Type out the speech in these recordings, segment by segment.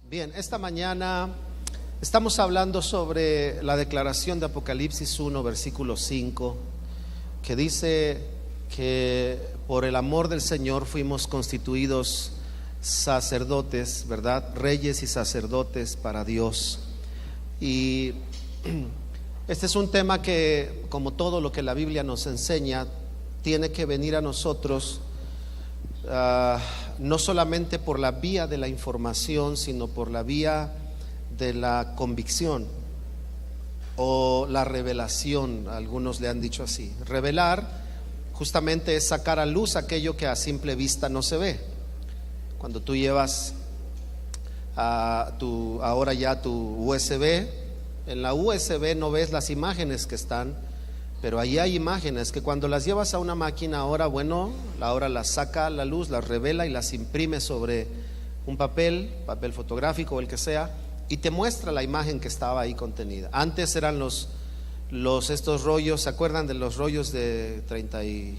Bien, esta mañana estamos hablando sobre la declaración de Apocalipsis 1, versículo 5, que dice que por el amor del Señor fuimos constituidos sacerdotes, ¿verdad? Reyes y sacerdotes para Dios. Y este es un tema que, como todo lo que la Biblia nos enseña, tiene que venir a nosotros no solamente por la vía de la información, sino por la vía de la convicción o la revelación. Algunos le han dicho así. Revelar justamente es sacar a luz aquello que a simple vista no se ve. Cuando tú llevas ahora ya tu USB, en la USB no ves las imágenes que están, pero ahí hay imágenes que cuando las llevas a una máquina ahora las saca a la luz, las revela y las imprime sobre un papel fotográfico o el que sea, y te muestra la imagen que estaba ahí contenida. Antes eran estos rollos, ¿se acuerdan de los rollos de 30 y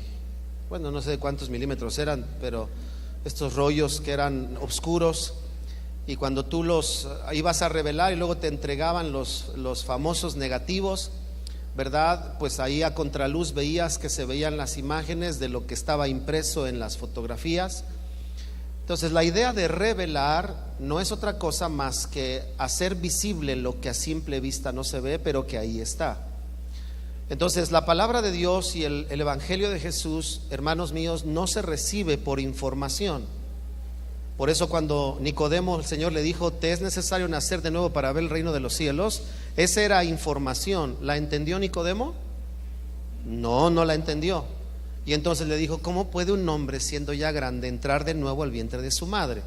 no sé cuántos milímetros eran, pero estos rollos que eran oscuros, y cuando tú los ibas a revelar y luego te entregaban los famosos negativos, ¿verdad? Pues ahí a contraluz veías que se veían las imágenes de lo que estaba impreso en las fotografías. Entonces la idea de revelar no es otra cosa más que hacer visible lo que a simple vista no se ve, pero que ahí está. Entonces la palabra de Dios y el Evangelio de Jesús, hermanos míos, no se recibe por información. Por eso cuando Nicodemo, el Señor le dijo: te es necesario nacer de nuevo para ver el reino de los cielos, esa era información. ¿La entendió Nicodemo? No la entendió. Y entonces le dijo: ¿cómo puede un hombre siendo ya grande entrar de nuevo al vientre de su madre?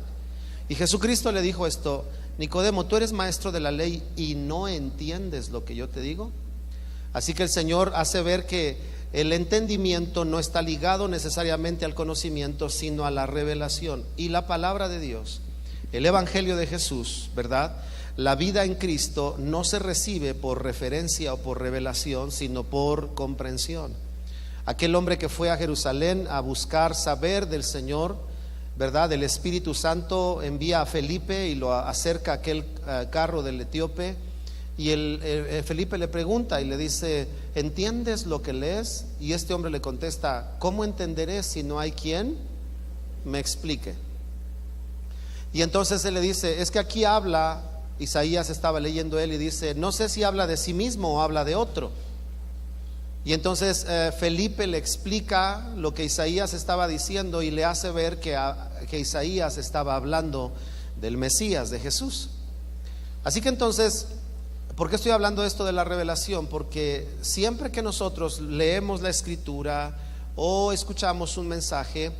Y Jesucristo le dijo esto: Nicodemo, tú eres maestro de la ley y no entiendes lo que yo te digo. Así que el Señor hace ver que el entendimiento no está ligado necesariamente al conocimiento, sino a la revelación. Y la palabra de Dios, el Evangelio de Jesús, ¿verdad? La vida en Cristo no se recibe por referencia o por revelación, sino por comprensión. Aquel hombre que fue a Jerusalén a buscar saber del Señor, ¿verdad? El Espíritu Santo envía a Felipe y lo acerca a aquel carro del etíope. Y Felipe le pregunta y le dice: ¿entiendes lo que lees? Y este hombre le contesta: ¿cómo entenderé si no hay quien me explique? Y entonces él le dice: es que aquí habla, Isaías estaba leyendo él y dice: no sé si habla de sí mismo o habla de otro. Y entonces Felipe le explica lo que Isaías estaba diciendo y le hace ver que Isaías estaba hablando del Mesías, de Jesús. Así que entonces, ¿por qué estoy hablando de esto de la revelación? Porque siempre que nosotros leemos la Escritura o escuchamos un mensaje,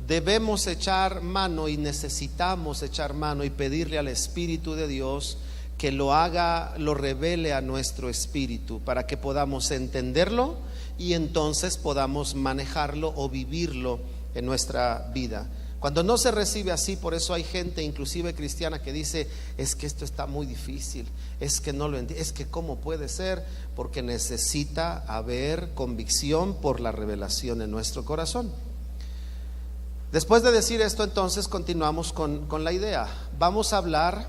debemos echar mano y necesitamos echar mano y pedirle al Espíritu de Dios que lo haga, lo revele a nuestro espíritu para que podamos entenderlo y entonces podamos manejarlo o vivirlo en nuestra vida. Cuando no se recibe así, por eso hay gente, inclusive cristiana, que dice: es que esto está muy difícil, es que no lo entiendo, es que cómo puede ser, porque necesita haber convicción por la revelación en nuestro corazón. Después de decir esto, entonces continuamos con la idea. Vamos a hablar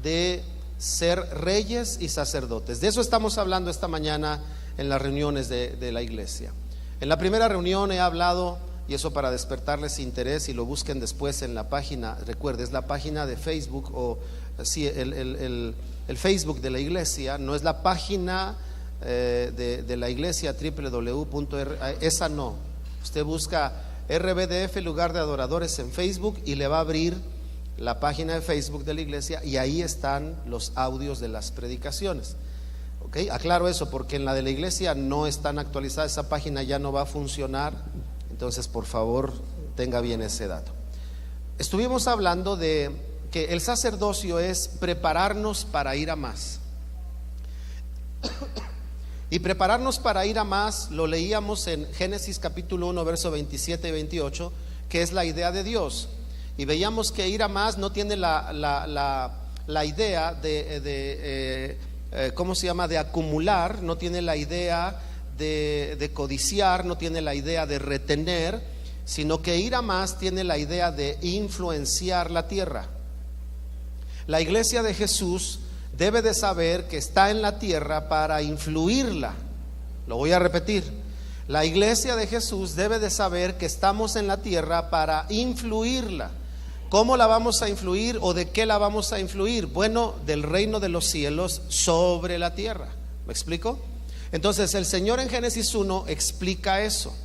de ser reyes y sacerdotes. De eso estamos hablando esta mañana en las reuniones de la iglesia. En la primera reunión he hablado, y eso para despertarles interés, y lo busquen después en la página, recuerde, es la página de Facebook, o sí, el Facebook de la iglesia, no es la página de la iglesia esa no. Usted busca RBDF, lugar de adoradores, en Facebook, y le va a abrir la página de Facebook de la iglesia, y ahí están los audios de las predicaciones. ¿Okay? Aclaro eso porque en la de la iglesia no están actualizadas, esa página ya no va a funcionar. Entonces, por favor, tenga bien ese dato. Estuvimos hablando de que el sacerdocio es prepararnos para ir a más. Y prepararnos para ir a más lo leíamos en Génesis capítulo 1, verso 27 y 28, que es la idea de Dios. Y veíamos que ir a más no tiene la idea de ¿cómo se llama? De acumular, no tiene la idea de codiciar, no tiene la idea de retener, sino que ir a más tiene la idea de influenciar la tierra. La iglesia de Jesús debe de saber que está en la tierra para influirla. Lo voy a repetir. La iglesia de Jesús debe de saber que estamos en la tierra para influirla. ¿Cómo la vamos a influir o de qué la vamos a influir? Bueno, del reino de los cielos sobre la tierra. ¿Me explico? Entonces el Señor en Génesis 1 explica eso.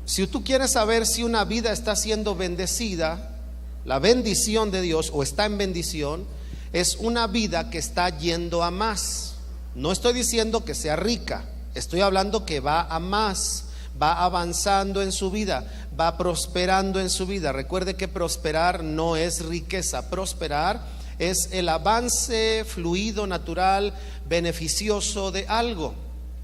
Si tú quieres saber si una vida está siendo bendecida, la bendición de Dios o está en bendición, es una vida que está yendo a más. No estoy diciendo que sea rica, estoy hablando que va a más, va avanzando en su vida, va prosperando en su vida. Recuerde que prosperar no es riqueza, prosperar es el avance fluido, natural, beneficioso de algo,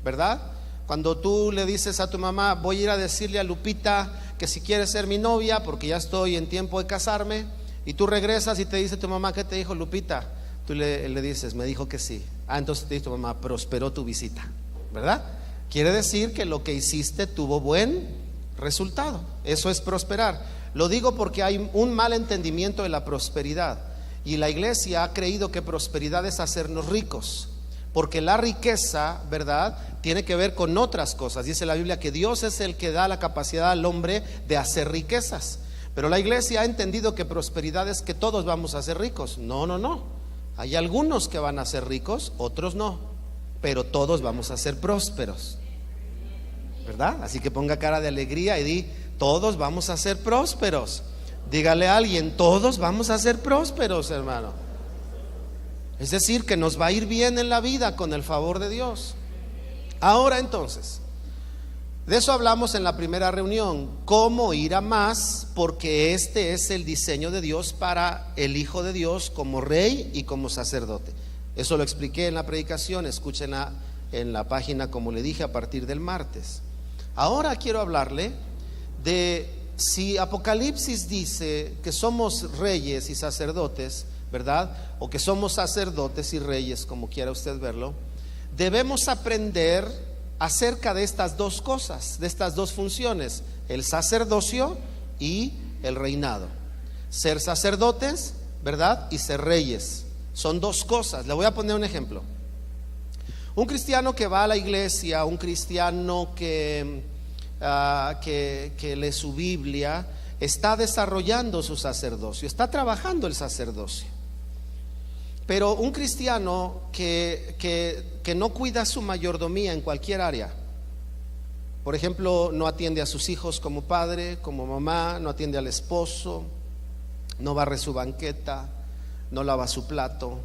¿verdad? Cuando tú le dices a tu mamá, voy a ir a decirle a Lupita que si quiere ser mi novia porque ya estoy en tiempo de casarme, y tú regresas y te dice tu mamá, ¿qué te dijo Lupita? Tú le dices, me dijo que sí. Entonces te dice tu mamá, prosperó tu visita, ¿verdad? Quiere decir que lo que hiciste tuvo buen resultado. Eso es prosperar. Lo digo porque hay un mal entendimiento de la prosperidad, y la iglesia ha creído que prosperidad es hacernos ricos, porque la riqueza, ¿verdad?, tiene que ver con otras cosas. Dice la Biblia que Dios es el que da la capacidad al hombre de hacer riquezas, pero la iglesia ha entendido que prosperidad es que todos vamos a ser ricos. No. Hay algunos que van a ser ricos, otros no, pero todos vamos a ser prósperos, ¿verdad? Así que ponga cara de alegría y di, todos vamos a ser prósperos. Dígale a alguien, todos vamos a ser prósperos, hermano. Es decir, que nos va a ir bien en la vida con el favor de Dios. Ahora entonces, de eso hablamos en la primera reunión, cómo ir a más, porque este es el diseño de Dios para el Hijo de Dios como rey y como sacerdote. Eso lo expliqué en la predicación, escúchenla en la página, como le dije, a partir del martes. Ahora quiero hablarle de si Apocalipsis dice que somos reyes y sacerdotes, ¿verdad? O que somos sacerdotes y reyes, como quiera usted verlo. Debemos aprender acerca de estas dos cosas, de estas dos funciones, el sacerdocio y el reinado. Ser sacerdotes, ¿verdad? Y ser reyes. Son dos cosas. Le voy a poner un ejemplo. Un cristiano que va a la iglesia, un cristiano que lee su Biblia, está desarrollando su sacerdocio, está trabajando el sacerdocio. Pero un cristiano que no cuida su mayordomía en cualquier área, por ejemplo, no atiende a sus hijos como padre, como mamá, no atiende al esposo, no barre su banqueta, no lava su plato,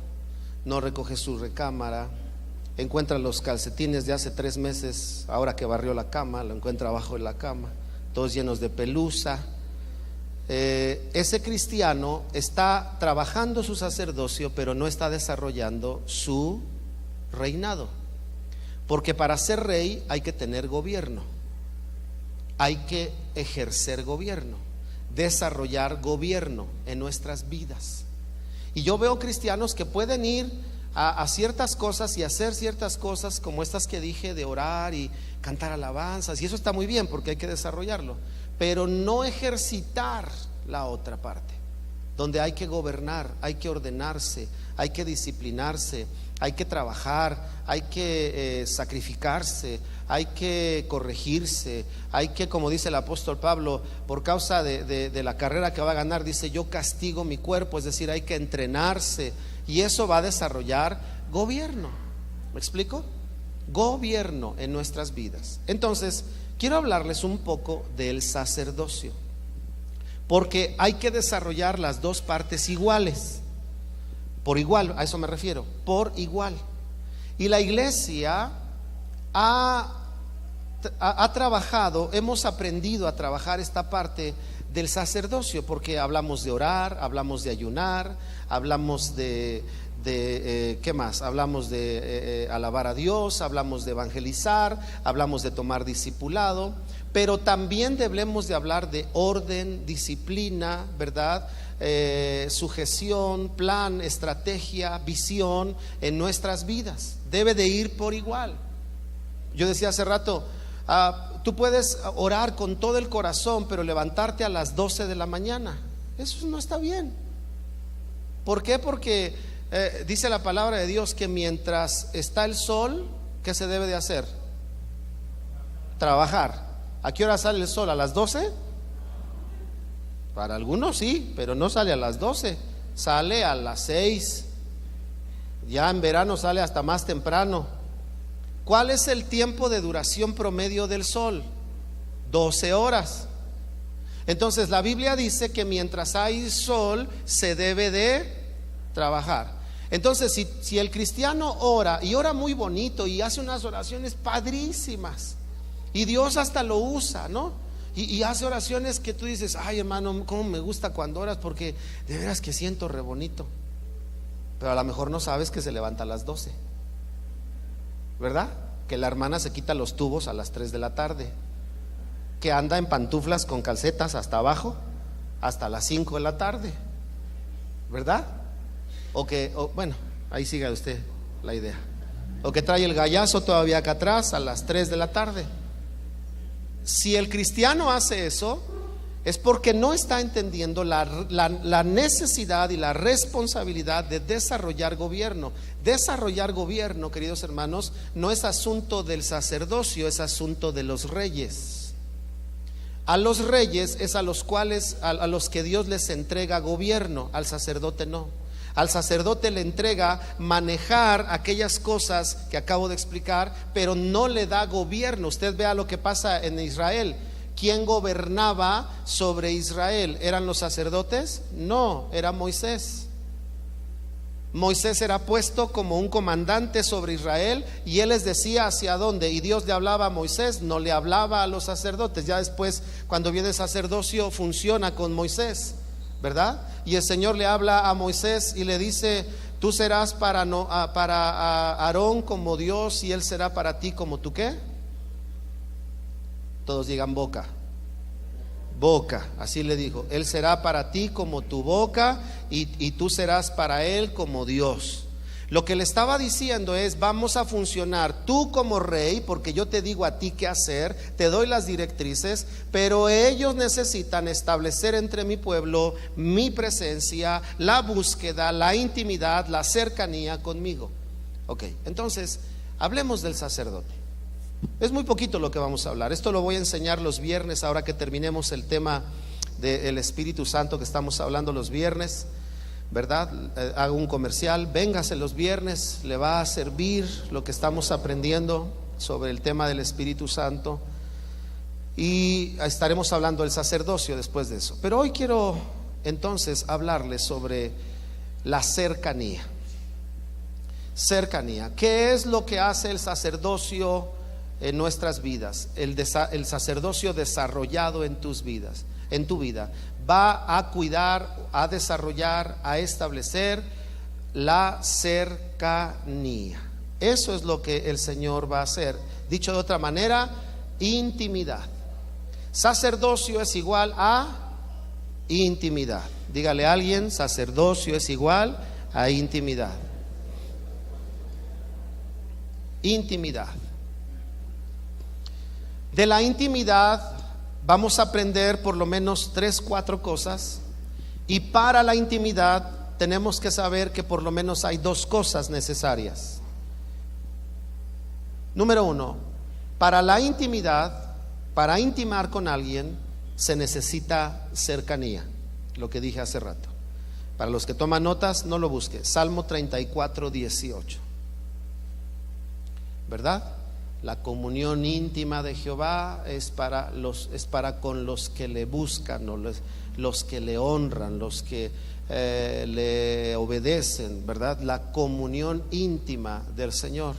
no recoge su recámara, encuentra los calcetines de hace 3 meses, ahora que barrió la cama, lo encuentra abajo de la cama, todos llenos de pelusa. Ese cristiano está trabajando su sacerdocio, pero no está desarrollando su reinado, porque para ser rey hay que tener gobierno, hay que ejercer gobierno, desarrollar gobierno en nuestras vidas. Y yo veo cristianos que pueden ir a ciertas cosas y hacer ciertas cosas como estas que dije, de orar y cantar alabanzas, y eso está muy bien porque hay que desarrollarlo, pero no ejercitar la otra parte, donde hay que gobernar, hay que ordenarse, hay que disciplinarse, hay que trabajar, hay que sacrificarse, hay que corregirse, hay que, como dice el apóstol Pablo, por causa de la carrera que va a ganar, dice, yo castigo mi cuerpo, es decir, hay que entrenarse, y eso va a desarrollar gobierno. ¿Me explico? Gobierno en nuestras vidas. Entonces, quiero hablarles un poco del sacerdocio, porque hay que desarrollar las dos partes iguales, por igual, a eso me refiero, por igual. Y la iglesia ha trabajado, hemos aprendido a trabajar esta parte del sacerdocio, porque hablamos de orar, hablamos de ayunar, hablamos de ¿qué más? Hablamos de alabar a Dios, hablamos de evangelizar, hablamos de tomar discipulado, pero también debemos de hablar de orden, disciplina, ¿verdad? Sujeción, plan, estrategia, visión en nuestras vidas. Debe de ir por igual. Yo decía hace rato, tú puedes orar con todo el corazón, pero levantarte a las 12 de la mañana, eso no está bien. ¿Por qué? Porque dice la palabra de Dios que mientras está el sol, ¿qué se debe de hacer? Trabajar. ¿A qué hora sale el sol? ¿A las 12? Para algunos sí, pero no sale a las 12, sale a las 6. Ya en verano sale hasta más temprano. ¿Cuál es el tiempo de duración promedio del sol? 12 horas. Entonces la Biblia dice que mientras hay sol se debe de trabajar. Entonces si el cristiano ora y ora muy bonito y hace unas oraciones padrísimas y Dios hasta lo usa, ¿no? Y hace oraciones que tú dices, ay hermano, cómo me gusta cuando oras, porque de veras que siento re bonito. Pero a lo mejor no sabes que se levanta a las 12, ¿verdad? Que la hermana se quita los tubos a las 3 de la tarde, que anda en pantuflas con calcetas hasta abajo hasta las 5 de la tarde, ¿verdad? Bueno, ahí siga usted la idea. O que trae el gallazo todavía acá atrás a las 3 de la tarde. Si el cristiano hace eso, es porque no está entendiendo la necesidad y la responsabilidad de desarrollar gobierno. Desarrollar gobierno, queridos hermanos, no es asunto del sacerdocio, es asunto de los reyes. A los reyes es a los que Dios les entrega gobierno, al sacerdote no. Al sacerdote le entrega manejar aquellas cosas que acabo de explicar, pero no le da gobierno. Usted vea lo que pasa en Israel. ¿Quién gobernaba sobre Israel? ¿Eran los sacerdotes? No, era Moisés. Moisés era puesto como un comandante sobre Israel y él les decía hacia dónde, y Dios le hablaba a Moisés, no le hablaba a los sacerdotes. Ya después, cuando viene el sacerdocio, funciona con Moisés, ¿verdad? Y el Señor le habla a Moisés y le dice, tú serás para Aarón como Dios y él será para ti como tú, ¿qué? Todos digan boca. Boca, así le dijo, él será para ti como tu boca y tú serás para él como Dios. Lo que le estaba diciendo es, vamos a funcionar tú como rey, porque yo te digo a ti qué hacer, te doy las directrices, pero ellos necesitan establecer entre mi pueblo mi presencia, la búsqueda, la intimidad, la cercanía conmigo. Ok, entonces hablemos del sacerdote. Es muy poquito lo que vamos a hablar. Esto lo voy a enseñar los viernes, ahora que terminemos el tema del Espíritu Santo que estamos hablando los viernes, ¿verdad? Hago un comercial, véngase los viernes, le va a servir lo que estamos aprendiendo sobre el tema del Espíritu Santo, y estaremos hablando del sacerdocio después de eso. Pero hoy quiero entonces hablarles sobre la cercanía. Cercanía. ¿Qué es lo que hace el sacerdocio en nuestras vidas? El sacerdocio desarrollado en tus vidas, en tu vida, va a cuidar, a desarrollar, a establecer la cercanía. Eso es lo que el Señor va a hacer. Dicho de otra manera, intimidad. Sacerdocio es igual a intimidad. Dígale a alguien, sacerdocio es igual a intimidad. Intimidad. De la intimidad vamos a aprender por lo menos 3-4 cosas, y para la intimidad tenemos que saber que por lo menos hay 2 cosas necesarias. Número 1, para la intimidad, para intimar con alguien, se necesita cercanía, lo que dije hace rato. Para los que toman notas, no lo busque, Salmo 34:18, ¿verdad? La comunión íntima de Jehová es para con los que le buscan, ¿no? los que le honran, los que le obedecen, ¿verdad? La comunión íntima del Señor.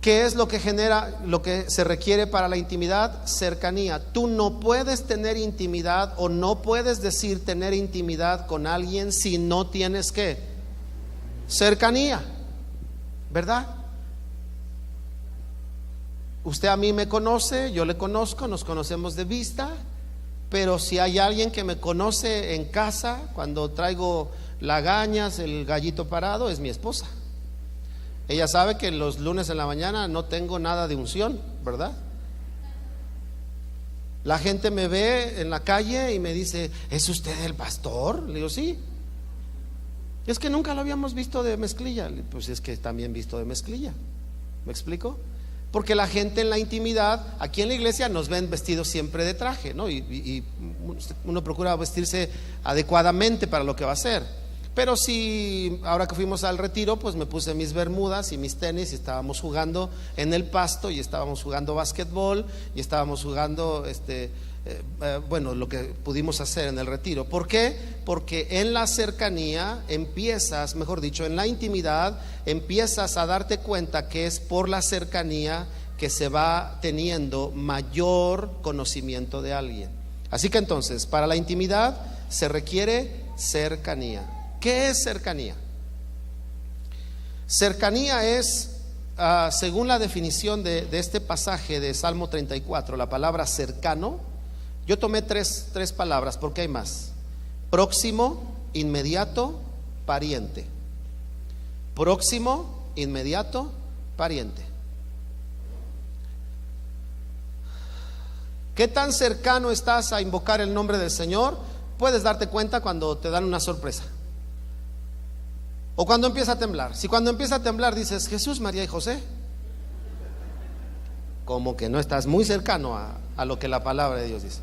¿Qué es lo que genera, lo que se requiere para la intimidad? Cercanía. Tú no puedes tener intimidad, o no puedes decir tener intimidad con alguien si no tienes ¿qué? Cercanía, ¿verdad? Usted a mí me conoce, yo le conozco, nos conocemos de vista, pero si hay alguien que me conoce en casa, cuando traigo lagañas, el gallito parado, es mi esposa. Ella sabe que los lunes en la mañana no tengo nada de unción, ¿verdad? La gente me ve en la calle y me dice, ¿es usted el pastor? Le digo, sí. Es que nunca lo habíamos visto de mezclilla. Pues es que también visto de mezclilla. ¿Me explico? Porque la gente en la intimidad, aquí en la iglesia nos ven vestidos siempre de traje, ¿no? Y uno procura vestirse adecuadamente para lo que va a hacer. Pero si ahora que fuimos al retiro, pues me puse mis bermudas y mis tenis y estábamos jugando en el pasto y estábamos jugando básquetbol y estábamos jugando bueno, lo que pudimos hacer en el retiro. ¿Por qué? Porque en la cercanía empiezas, mejor dicho, en la intimidad empiezas a darte cuenta que es por la cercanía que se va teniendo mayor conocimiento de alguien. Así que entonces, para la intimidad se requiere cercanía. ¿Qué es cercanía? Cercanía es, según la definición de este pasaje de Salmo 34, la palabra cercano. Yo tomé tres palabras porque hay más: próximo, inmediato, pariente. Próximo, inmediato, pariente. ¿Qué tan cercano estás a invocar el nombre del Señor? Puedes darte cuenta cuando te dan una sorpresa o cuando empieza a temblar. Si cuando empieza a temblar dices Jesús, María y José, como que no estás muy cercano a lo que la palabra de Dios dice.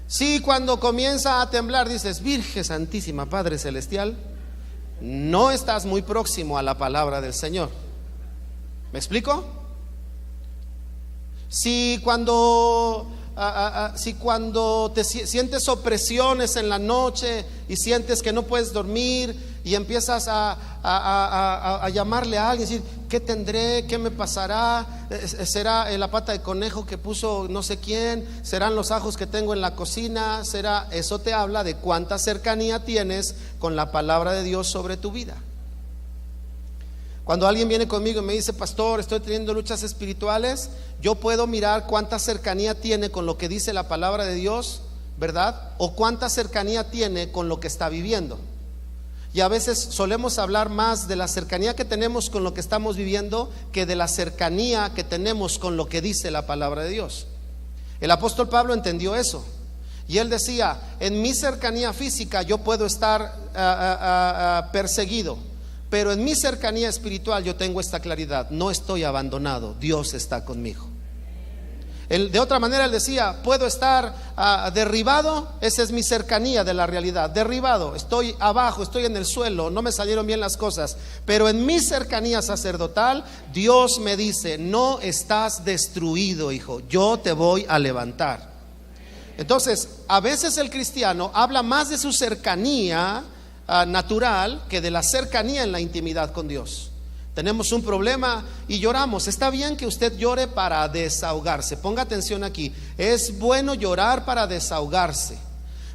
Si cuando comienza a temblar dices Virgen Santísima, Padre Celestial, no estás muy próximo a la palabra del Señor. ¿Me explico? Si cuando te sientes opresiones en la noche y sientes que no puedes dormir y empiezas a llamarle a alguien, decir, ¿qué tendré? ¿Qué me pasará? ¿Será la pata de conejo que puso no sé quién? ¿Serán los ajos que tengo en la cocina? ¿Será? Eso te habla de cuánta cercanía tienes con la palabra de Dios sobre tu vida. Cuando alguien viene conmigo y me dice, pastor, estoy teniendo luchas espirituales, yo puedo mirar cuánta cercanía tiene con lo que dice la palabra de Dios, ¿verdad? O cuánta cercanía tiene con lo que está viviendo. Y a veces solemos hablar más de la cercanía que tenemos con lo que estamos viviendo que de la cercanía que tenemos con lo que dice la palabra de Dios. El apóstol Pablo entendió eso. Y él decía, en mi cercanía física yo puedo estar perseguido, pero en mi cercanía espiritual yo tengo esta claridad: no estoy abandonado, Dios está conmigo. De otra manera él decía, puedo estar derribado, esa es mi cercanía de la realidad, derribado, estoy abajo, estoy en el suelo, no me salieron bien las cosas, pero en mi cercanía sacerdotal Dios me dice, no estás destruido, hijo, yo te voy a levantar. Entonces, a veces el cristiano habla más de su cercanía natural que de la cercanía en la intimidad con Dios. Tenemos un problema y lloramos. Está bien que usted llore para desahogarse. Ponga atención aquí. Es bueno llorar para desahogarse.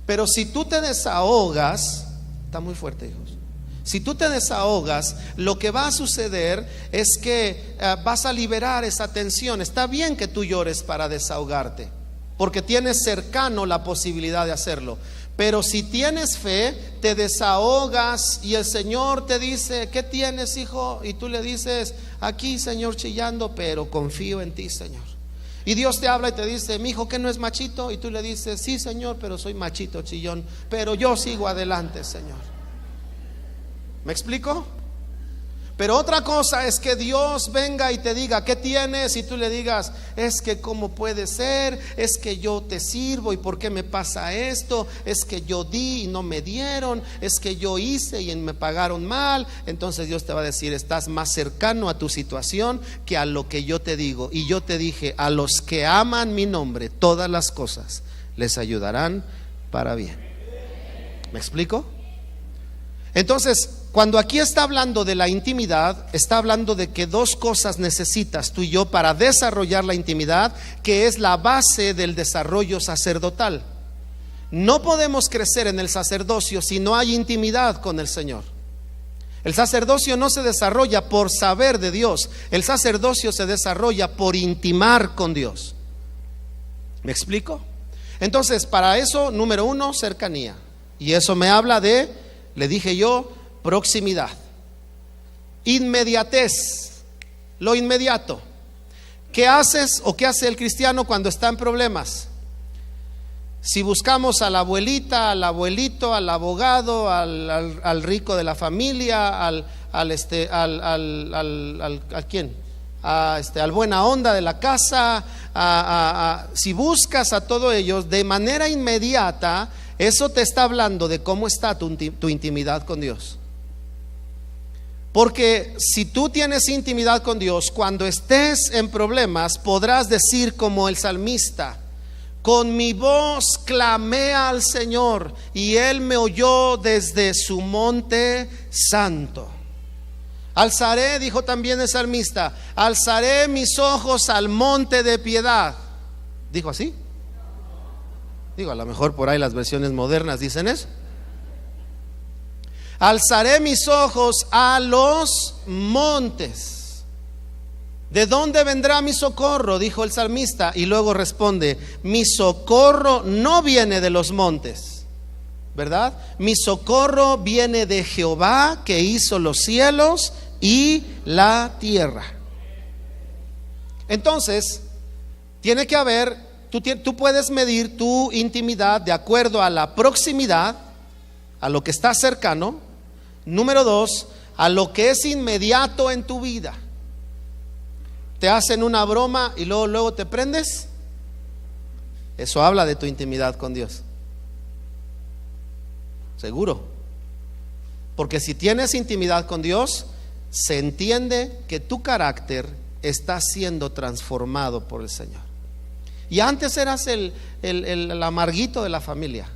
Pero si tú te desahogas, está muy fuerte, hijos. Si tú te desahogas, lo que va a suceder es que vas a liberar esa tensión. Está bien que tú llores para desahogarte, porque tienes cercano la posibilidad de hacerlo. Pero si tienes fe, te desahogas y el Señor te dice, ¿qué tienes, hijo? Y tú le dices, aquí, Señor, chillando, pero confío en ti, Señor. Y Dios te habla y te dice, mi hijo, ¿qué no es machito? Y tú le dices, sí, Señor, pero soy machito chillón, pero yo sigo adelante, Señor. ¿Me explico? Pero otra cosa es que Dios venga y te diga, ¿qué tienes? Y tú le digas, es que cómo puede ser, es que yo te sirvo y por qué me pasa esto, es que yo di y no me dieron, es que yo hice y me pagaron mal. Entonces Dios te va a decir, estás más cercano a tu situación que a lo que yo te digo. Y yo te dije, a los que aman mi nombre, todas las cosas les ayudarán para bien. ¿Me explico? Entonces, cuando aquí está hablando de la intimidad, está hablando de que dos cosas necesitas tú y yo para desarrollar la intimidad, que es la base del desarrollo sacerdotal. No podemos crecer en el sacerdocio si no hay intimidad con el Señor. El sacerdocio no se desarrolla por saber de Dios, el sacerdocio se desarrolla por intimar con Dios. ¿Me explico? Entonces, para eso, número uno, cercanía. Y eso me habla de, le dije yo, proximidad, inmediatez, lo inmediato. ¿Qué haces o qué hace el cristiano cuando está en problemas? Si buscamos a la abuelita, al abuelito, al abogado, al rico de la familia, al ¿quién? Al buena onda de la casa, si buscas a todos ellos de manera inmediata, eso te está hablando de cómo está tu intimidad con Dios. Porque si tú tienes intimidad con Dios, cuando estés en problemas, podrás decir como el salmista: con mi voz clamé al Señor y Él me oyó desde su monte santo. Alzaré, dijo también el salmista, alzaré mis ojos al monte de piedad. ¿Dijo así? Digo, a lo mejor por ahí las versiones modernas dicen eso. Alzaré mis ojos a los montes. ¿De dónde vendrá mi socorro?, dijo el salmista, y luego responde: mi socorro no viene de los montes, ¿verdad? Mi socorro viene de Jehová, que hizo los cielos y la tierra. Entonces, tiene que haber, tú puedes medir tu intimidad de acuerdo a la proximidad, a lo que está cercano. Número 2, a lo que es inmediato en tu vida. Te hacen una broma y luego te prendes. Eso habla de tu intimidad con Dios. Seguro. Porque si tienes intimidad con Dios, se entiende que tu carácter está siendo transformado por el Señor. Y antes eras el amarguito de la familia.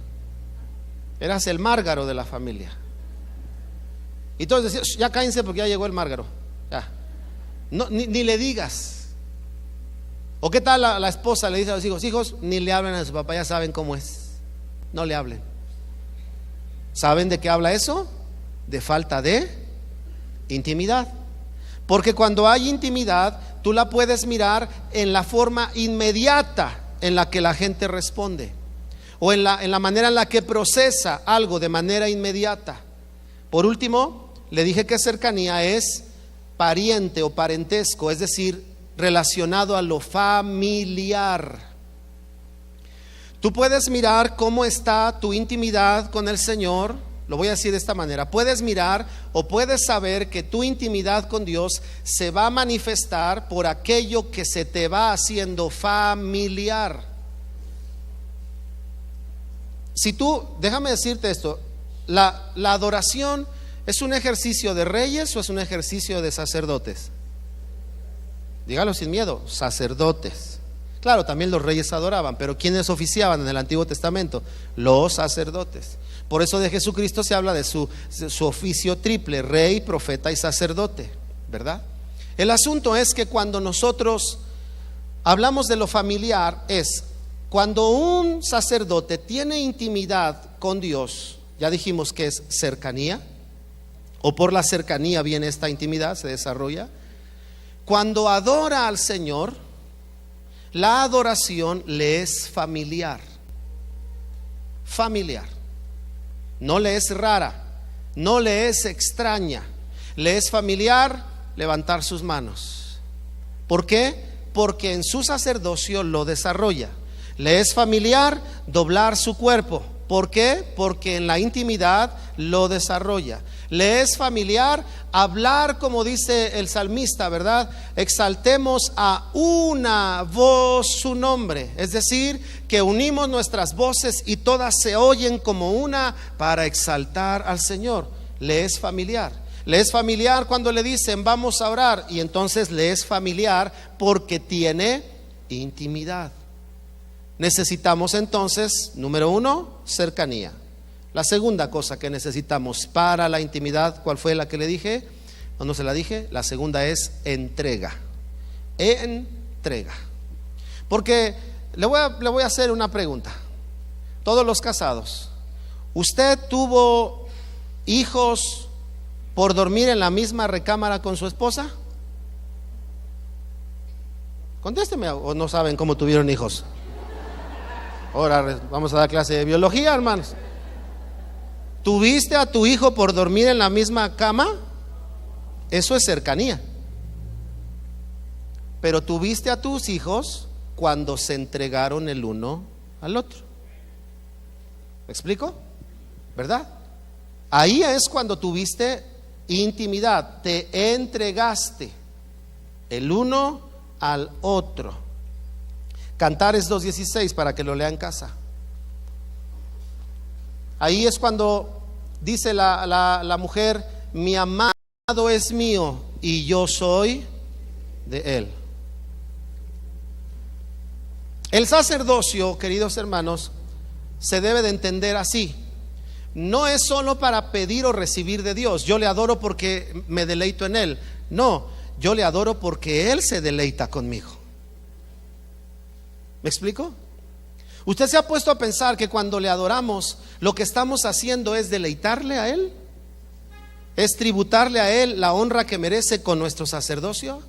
Eras el márgaro de la familia. Y todos decían: ya cállense porque ya llegó el márgaro. Ya. No, ni le digas. ¿O qué tal la esposa le dice a los hijos: hijos, ni le hablen a su papá, ya saben cómo es, no le hablen? ¿Saben de qué habla eso? De falta de intimidad. Porque cuando hay intimidad, tú la puedes mirar en la forma inmediata en la que la gente responde, o en la manera en la que procesa algo de manera inmediata. Por último, le dije que cercanía es pariente o parentesco, es decir, relacionado a lo familiar. Tú puedes mirar cómo está tu intimidad con el Señor. Lo voy a decir de esta manera: puedes mirar o puedes saber que tu intimidad con Dios se va a manifestar por aquello que se te va haciendo familiar. Si tú, déjame decirte esto, la adoración ¿es un ejercicio de reyes o es un ejercicio de sacerdotes? Dígalo sin miedo: sacerdotes. Claro, también los reyes adoraban, pero ¿quiénes oficiaban en el Antiguo Testamento? Los sacerdotes. Por eso de Jesucristo se habla de su oficio triple: rey, profeta y sacerdote, ¿verdad? El asunto es que cuando nosotros hablamos de lo familiar, es cuando un sacerdote tiene intimidad con Dios. Ya dijimos que es cercanía, o por la cercanía viene esta intimidad, se desarrolla. Cuando adora al Señor, la adoración le es familiar. Familiar. No le es rara, no le es extraña, le es familiar levantar sus manos. ¿Por qué? Porque en su sacerdocio lo desarrolla. Le es familiar doblar su cuerpo. ¿Por qué? Porque en la intimidad lo desarrolla. Le es familiar hablar, como dice el salmista, ¿verdad? Exaltemos a una voz su nombre. Es decir, que unimos nuestras voces y todas se oyen como una para exaltar al Señor. Le es familiar. Le es familiar cuando le dicen: vamos a orar, y entonces le es familiar porque tiene intimidad. Necesitamos entonces, número 1, cercanía. La segunda cosa que necesitamos para la intimidad, ¿cuál fue la que le dije? ¿O no se la dije? La segunda es entrega. Entrega. Porque le voy a hacer una pregunta. Todos los casados, ¿usted tuvo hijos por dormir en la misma recámara con su esposa? Contésteme, o no saben cómo tuvieron hijos. Ahora vamos a dar clase de biología, hermanos. ¿Tuviste a tu hijo por dormir en la misma cama? Eso es cercanía. Pero tuviste a tus hijos cuando se entregaron el uno al otro. ¿Me explico? ¿Verdad? Ahí es cuando tuviste intimidad, te entregaste el uno al otro. Cantares 2:16 para que lo lea en casa. Ahí es cuando dice la mujer: mi amado es mío y yo soy de él. El sacerdocio, queridos hermanos, se debe de entender así. No es solo para pedir o recibir de Dios. Yo le adoro porque me deleito en él. No, yo le adoro porque él se deleita conmigo. ¿Me explico? ¿Usted se ha puesto a pensar que cuando le adoramos, lo que estamos haciendo es deleitarle a él? ¿Es tributarle a él la honra que merece con nuestro sacerdocio?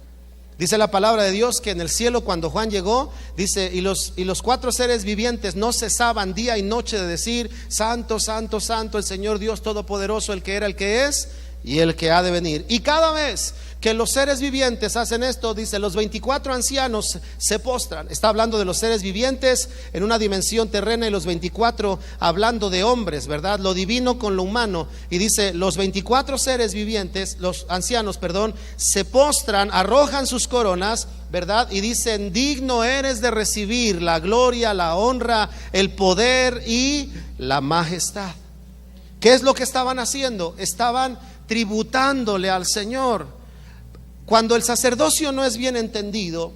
Dice la palabra de Dios que en el cielo, cuando Juan llegó, dice, y los cuatro seres vivientes no cesaban día y noche de decir: santo, santo, santo, el Señor Dios Todopoderoso, el que era, el que es y el que ha de venir. Y cada vez que los seres vivientes hacen esto, dice, los 24 ancianos se postran. Está hablando de los seres vivientes en una dimensión terrena, y los 24 hablando de hombres, ¿verdad? Lo divino con lo humano. Y dice, los 24 seres vivientes, los ancianos, perdón, se postran, arrojan sus coronas, ¿verdad? Y dicen: digno eres de recibir la gloria, la honra, el poder y la majestad. ¿Qué es lo que estaban haciendo? Estaban tributándole al Señor. Cuando el sacerdocio no es bien entendido,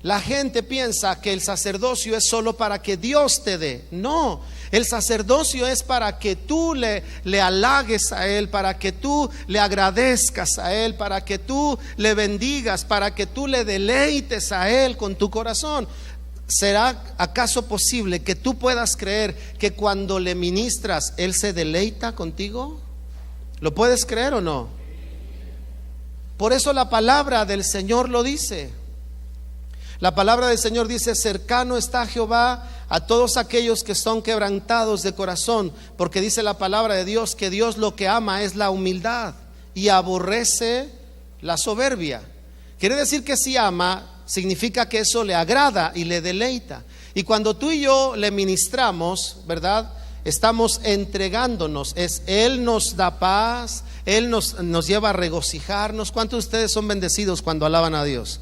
la gente piensa que el sacerdocio es solo para que Dios te dé. No, el sacerdocio es para que tú le halagues a Él, para que tú le agradezcas a Él, para que tú le bendigas, para que tú le deleites a Él con tu corazón. ¿Será acaso posible que tú puedas creer que cuando le ministras, Él se deleita contigo? ¿Lo puedes creer o no? Por eso la palabra del Señor lo dice. La palabra del Señor dice: cercano está Jehová a todos aquellos que son quebrantados de corazón, porque dice la palabra de Dios que Dios lo que ama es la humildad y aborrece la soberbia. Quiere decir que si ama, significa que eso le agrada y le deleita. Y cuando tú y yo le ministramos, ¿verdad?, estamos entregándonos. Él nos da paz, Él nos lleva a regocijarnos. ¿Cuántos de ustedes son bendecidos cuando alaban a Dios?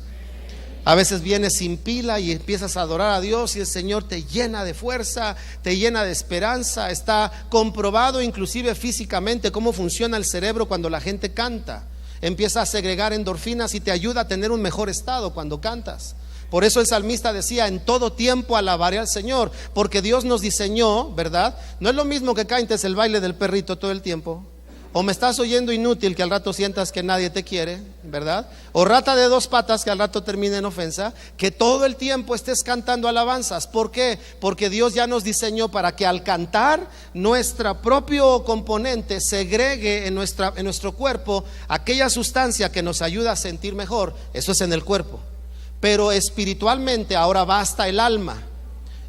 A veces vienes sin pila y empiezas a adorar a Dios y el Señor te llena de fuerza, te llena de esperanza. Está comprobado inclusive físicamente cómo funciona el cerebro cuando la gente canta. Empieza a segregar endorfinas y te ayuda a tener un mejor estado cuando cantas. Por eso el salmista decía: en todo tiempo alabaré al Señor, porque Dios nos diseñó, ¿verdad? No es lo mismo que cantes el baile del perrito todo el tiempo, o me estás oyendo inútil que al rato sientas que nadie te quiere, ¿verdad? O rata de dos patas que al rato termine en ofensa, que todo el tiempo estés cantando alabanzas. ¿Por qué? Porque Dios ya nos diseñó para que al cantar, nuestro propio componente segregue en nuestro cuerpo aquella sustancia que nos ayuda a sentir mejor. Eso es en el cuerpo. Pero espiritualmente ahora va hasta el alma,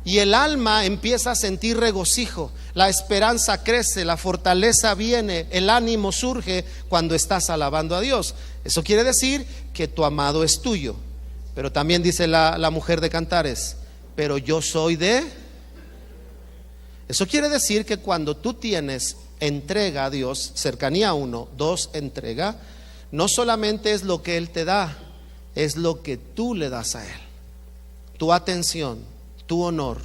y el alma empieza a sentir regocijo, la esperanza crece, la fortaleza viene, el ánimo surge cuando estás alabando a Dios. Eso quiere decir que tu amado es tuyo. Pero también dice la mujer de Cantares: pero yo soy de. Eso quiere decir que cuando tú tienes entrega a Dios, cercanía a uno, dos, entrega, no solamente es lo que Él te da, es lo que tú le das a Él. Tu atención, tu honor,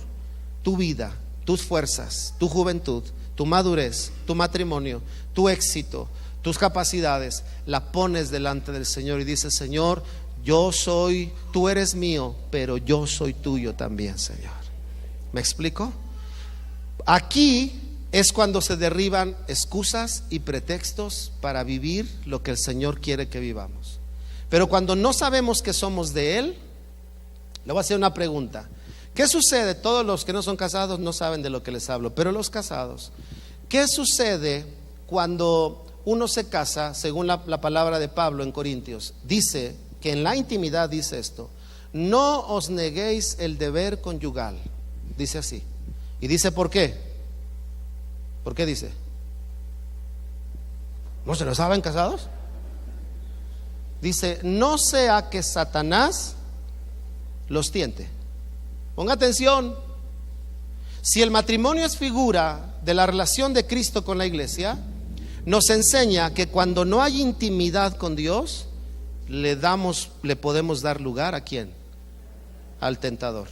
tu vida, tus fuerzas, tu juventud, tu madurez, tu matrimonio, tu éxito, tus capacidades, la pones delante del Señor y dices: Señor, tú eres mío, pero yo soy tuyo también, Señor. ¿Me explico? Aquí es cuando se derriban excusas y pretextos para vivir lo que el Señor quiere que vivamos. Pero cuando no sabemos que somos de Él, le voy a hacer una pregunta. ¿Qué sucede? Todos los que no son casados no saben de lo que les hablo, pero los casados, ¿qué sucede cuando uno se casa? Según la palabra de Pablo en Corintios, dice que en la intimidad dice esto: no os neguéis el deber conyugal. Dice así. Y dice ¿por qué? ¿Por qué dice? ¿No se lo saben casados? Dice: no sea que Satanás los tiente. Ponga atención. Si el matrimonio es figura de la relación de Cristo con la iglesia nos enseña que cuando no hay intimidad con Dios, le podemos dar lugar ¿a quién? Al tentador.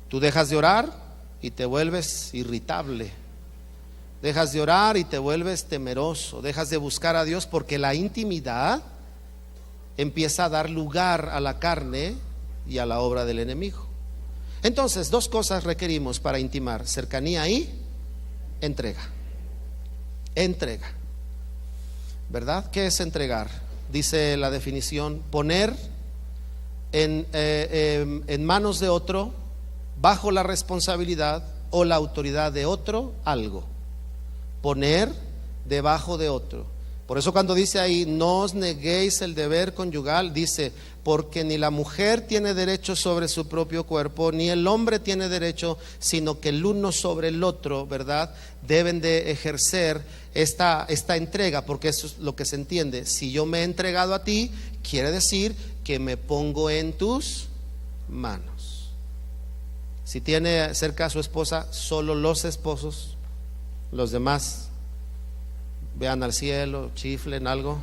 Tú dejas de orar y te vuelves irritable. Dejas de orar y te vuelves temeroso. Dejas de buscar a Dios porque la intimidad empieza a dar lugar a la carne y a la obra del enemigo. Entonces, dos cosas requerimos para intimar: cercanía y entrega. Entrega, ¿verdad? ¿Qué es entregar? Dice la definición: poner en manos de otro, bajo la responsabilidad o la autoridad de otro, algo. Poner debajo de otro. Por eso cuando dice ahí, no os neguéis el deber conyugal, dice, porque ni la mujer tiene derecho sobre su propio cuerpo, ni el hombre tiene derecho, sino que el uno sobre el otro, ¿verdad? Deben de ejercer esta entrega, porque eso es lo que se entiende. Si yo me he entregado a ti, quiere decir que me pongo en tus manos. Si tiene cerca a su esposa, solo los esposos, los demás vean al cielo, chiflen algo.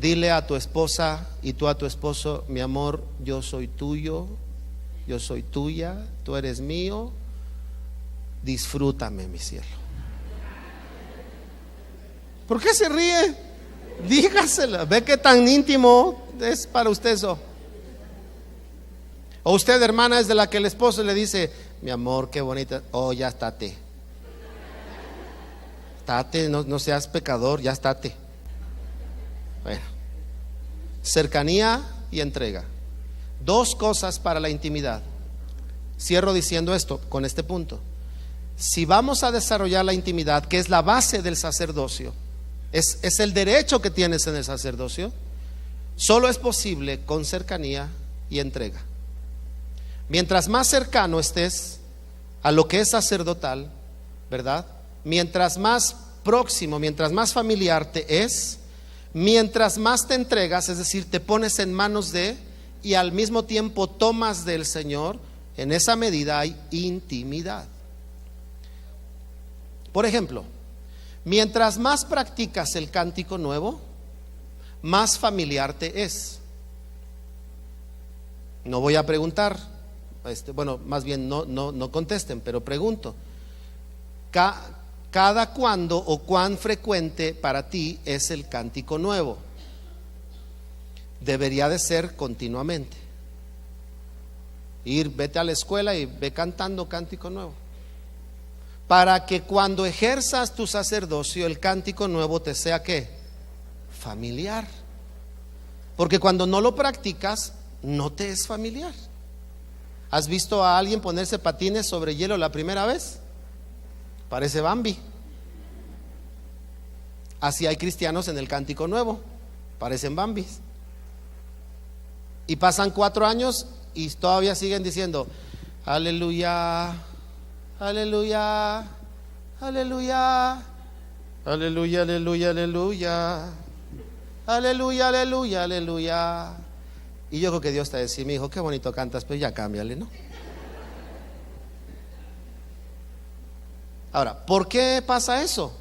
Dile a tu esposa y tú a tu esposo: mi amor, yo soy tuyo, yo soy tuya, tú eres mío, disfrútame, mi cielo. ¿Por qué se ríe? Dígasela. Ve que tan íntimo es para usted eso. O usted, hermana, es de la que el esposo le dice: mi amor, qué bonita. Oh, ya estate. Estate, no seas pecador, ya estate. Bueno, cercanía y entrega. Dos cosas para la intimidad. Cierro diciendo esto con este punto: si vamos a desarrollar la intimidad, que es la base del sacerdocio, es el derecho que tienes en el sacerdocio, solo es posible con cercanía y entrega. Mientras más cercano estés a lo que es sacerdotal, ¿verdad? Mientras más próximo, mientras más familiar te es, mientras más te entregas, es decir, te pones en manos de, y al mismo tiempo tomas del Señor, en esa medida hay intimidad. Por ejemplo, mientras más practicas el cántico nuevo, más familiar te es. No voy a preguntar, bueno, más bien no contesten, pero pregunto: ¿cada cuándo o cuán frecuente para ti es el cántico nuevo? Debería de ser continuamente. Vete a la escuela y ve cantando cántico nuevo, para que cuando ejerzas tu sacerdocio, el cántico nuevo te sea ¿qué? Familiar. Porque cuando no lo practicas, no te es familiar. ¿Has visto a alguien ponerse patines sobre hielo la primera vez? Parece Bambi. Así hay cristianos en el cántico nuevo, parecen Bambis. Y pasan 4 años y todavía siguen diciendo: aleluya, aleluya, aleluya, aleluya, aleluya, aleluya, aleluya, aleluya, aleluya. Y yo creo que Dios te decía: mi hijo, qué bonito cantas, pero ya cámbiale, ¿no? Ahora, ¿por qué pasa eso?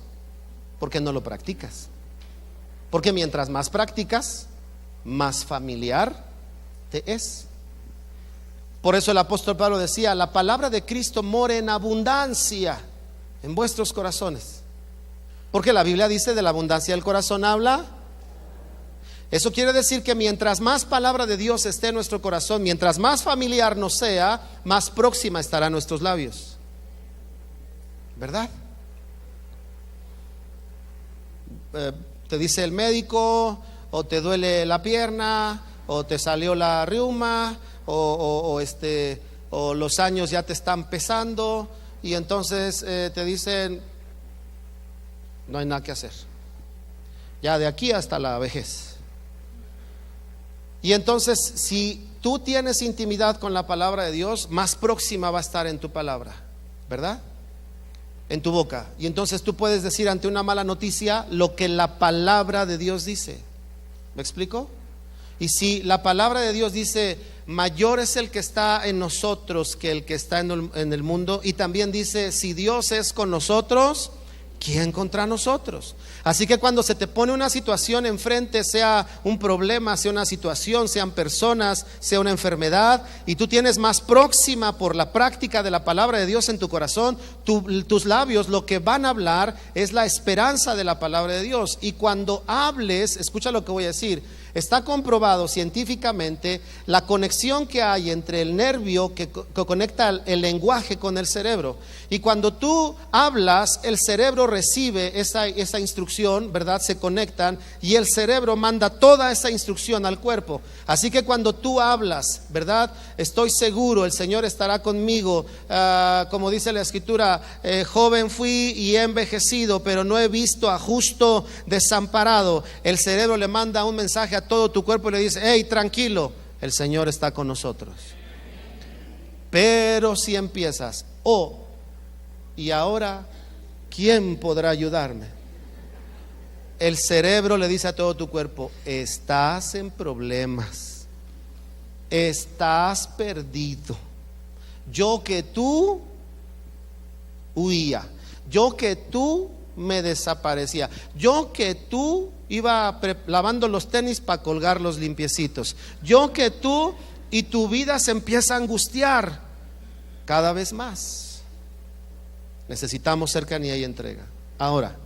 Porque no lo practicas. Porque mientras más practicas, más familiar te es. Por eso el apóstol Pablo decía: la palabra de Cristo mora en abundancia en vuestros corazones. Porque la Biblia dice: de la abundancia del corazón habla. Eso quiere decir que mientras más palabra de Dios esté en nuestro corazón, mientras más familiar nos sea, más próxima estará a nuestros labios, ¿verdad? Te dice el médico, o te duele la pierna, o te salió la reuma, o los años ya te están pesando, y entonces te dicen: no hay nada que hacer, ya de aquí hasta la vejez. Y entonces, si tú tienes intimidad con la palabra de Dios, más próxima va a estar en tu palabra, ¿verdad? En tu boca. Y entonces tú puedes decir ante una mala noticia lo que la palabra de Dios dice. ¿Me explico? Y si la palabra de Dios dice: mayor es el que está en nosotros que el que está en el mundo. Y también dice, si Dios es con nosotros, ¿quién contra nosotros? Así que cuando se te pone una situación enfrente, sea un problema, sea una situación, sean personas, sea una enfermedad, y tú tienes más próxima por la práctica de la palabra de Dios en tu corazón, tus labios lo que van a hablar es la esperanza de la palabra de Dios. Y cuando hables, escucha lo que voy a decir, está comprobado científicamente la conexión que hay entre el nervio que conecta el lenguaje con el cerebro. Y cuando tú hablas, el cerebro recibe esa instrucción, ¿verdad? Se conectan y el cerebro manda toda esa instrucción al cuerpo. Así que cuando tú hablas, ¿verdad? Estoy seguro, el Señor estará conmigo. Como dice la Escritura, joven fui y he envejecido, pero no he visto a justo desamparado. El cerebro le manda un mensaje a todo tu cuerpo y le dice, hey, tranquilo, el Señor está con nosotros. Pero si empiezas, y ahora, ¿quién podrá ayudarme? El cerebro le dice a todo tu cuerpo, estás en problemas, estás perdido. Yo que tú huía, yo que tú me desaparecía, yo que tú iba lavando los tenis para colgarlos limpiecitos, yo que tú, y tu vida se empieza a angustiar cada vez más. Necesitamos cercanía y entrega. Ahora,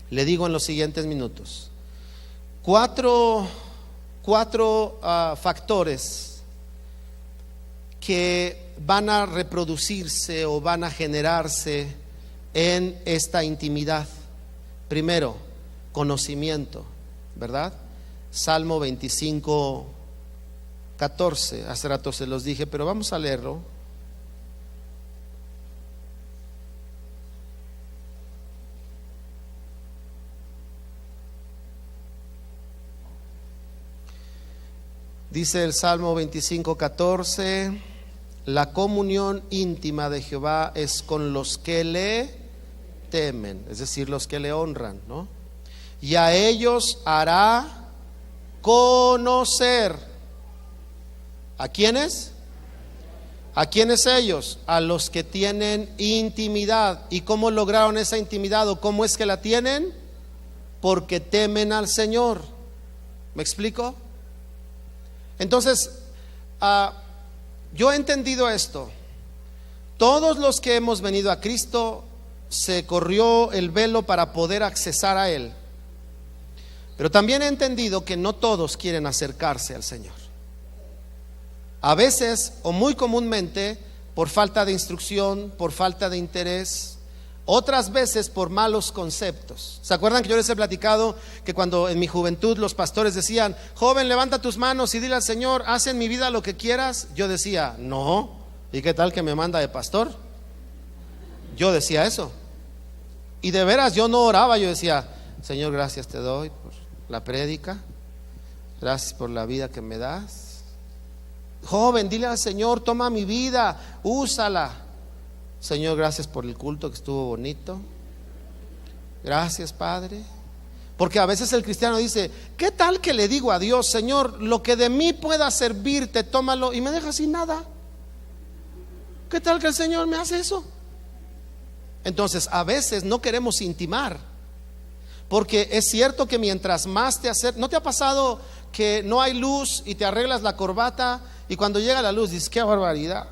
le digo en los siguientes minutos, cuatro factores que van a reproducirse o van a generarse en esta intimidad. Primero, conocimiento, ¿verdad? Salmo 25, 14, hace rato se los dije, pero vamos a leerlo. Dice el Salmo 25, 14, la comunión íntima de Jehová es con los que le temen, es decir, los que le honran, ¿no? Y a ellos hará conocer. ¿A quiénes? ¿A quiénes ellos? A los que tienen intimidad. ¿Y cómo lograron esa intimidad o cómo es que la tienen? Porque temen al Señor. ¿Me explico? Entonces, yo he entendido esto. Todos los que hemos venido a Cristo, se corrió el velo para poder accesar a Él. Pero también he entendido que no todos quieren acercarse al Señor. A veces, o muy comúnmente, por falta de instrucción, por falta de interés. Otras veces por malos conceptos. ¿Se acuerdan que yo les he platicado que cuando en mi juventud los pastores decían, joven, levanta tus manos y dile al Señor, haz en mi vida lo que quieras? Yo decía, no. ¿Y qué tal que me manda de pastor? Yo decía eso. Y de veras yo no oraba, yo decía, Señor, gracias te doy por la prédica, gracias por la vida que me das. Joven, dile al Señor, toma mi vida, úsala. Señor, gracias por el culto que estuvo bonito. Gracias, Padre. Porque a veces el cristiano dice, ¿qué tal que le digo a Dios, Señor, lo que de mí pueda servirte, tómalo, y me deja sin nada? ¿Qué tal que el Señor me hace eso? Entonces, a veces no queremos intimar, porque es cierto que mientras más te acercas, ¿no te ha pasado que no hay luz y te arreglas la corbata y cuando llega la luz dices, qué barbaridad?